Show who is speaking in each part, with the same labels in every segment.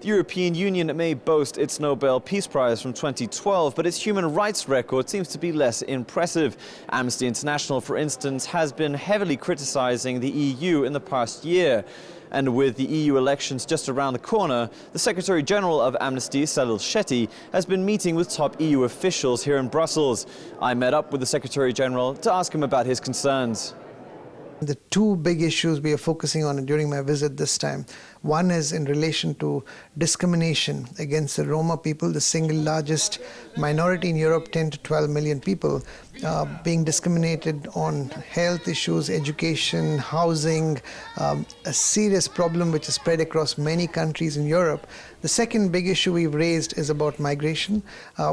Speaker 1: The European Union may boast its Nobel Peace Prize from 2012, but its human rights record seems to be less impressive. Amnesty International, for instance, has been heavily criticizing the EU in the past year. And with the EU elections just around the corner, the Secretary General of Amnesty, Salil Shetty, has been meeting with top EU officials here in Brussels. I met up with the Secretary General to ask him about his concerns.
Speaker 2: The two big issues we are focusing on during my visit this time. One is in relation to discrimination against the Roma people, the single largest minority in Europe, 10 to 12 million people, being discriminated on health issues, education, housing, a serious problem which is spread across many countries in Europe. The second big issue we've raised is about migration.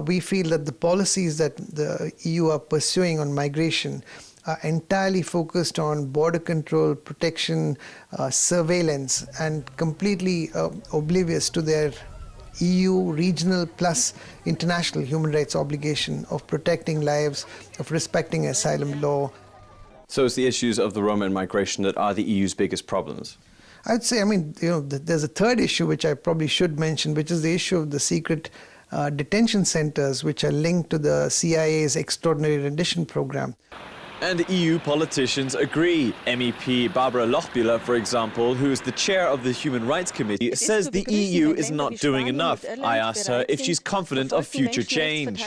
Speaker 2: We feel that the policies that the EU are pursuing on migration are entirely focused on border control, protection, surveillance, and completely oblivious to their EU regional plus international human rights obligation of protecting lives, of respecting asylum law.
Speaker 1: So it's the issues of the Roma and migration that are the EU's biggest problems?
Speaker 2: I'd say, there's a third issue which I probably should mention, which is the issue of the secret detention centers which are linked to the CIA's extraordinary rendition program.
Speaker 1: And EU politicians agree. MEP Barbara Lochbihler, for example, who is the chair of the Human Rights Committee, says the EU is not doing enough. I asked her if she's confident of future change.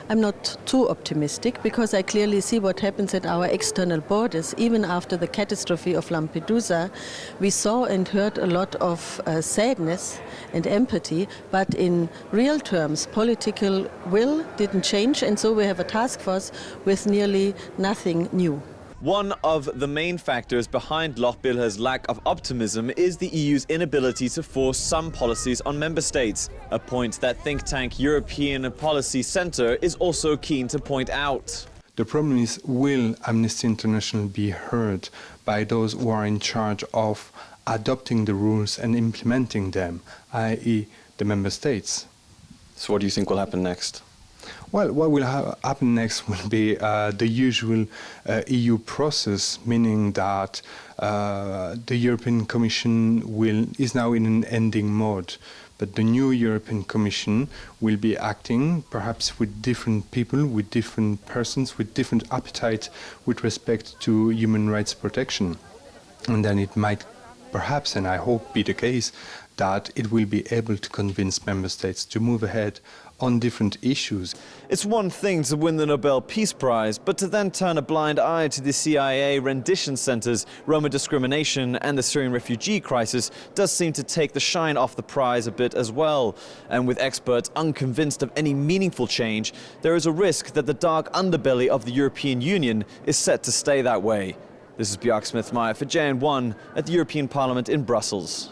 Speaker 3: I'm not too optimistic because I clearly see what happens at our external borders. Even after the catastrophe of Lampedusa, we saw and heard a lot of sadness and empathy, but in real terms, political will didn't change, and so we have a task force with nearly nothing new.
Speaker 1: One of the main factors behind Lochbihler's lack of optimism is the EU's inability to force some policies on member states, a point that think tank European Policy Centre is also keen to point out.
Speaker 4: The problem is, will Amnesty International be heard by those who are in charge of adopting the rules and implementing them, i.e. the member states?
Speaker 1: So what do you think will happen next?
Speaker 4: Well, what will happen next will be the usual EU process, meaning that the European Commission is now in an ending mode. But the new European Commission will be acting perhaps with different people, with different persons, with different appetite with respect to human rights protection. And then it might perhaps, and I hope be the case, that it will be able to convince member states to move ahead on different issues.
Speaker 1: It's one thing to win the Nobel Peace Prize, but to then turn a blind eye to the CIA rendition centers, Roma discrimination and the Syrian refugee crisis does seem to take the shine off the prize a bit as well. And with experts unconvinced of any meaningful change, there is a risk that the dark underbelly of the European Union is set to stay that way. This is Björk Smith-Meyer for JN1 at the European Parliament in Brussels.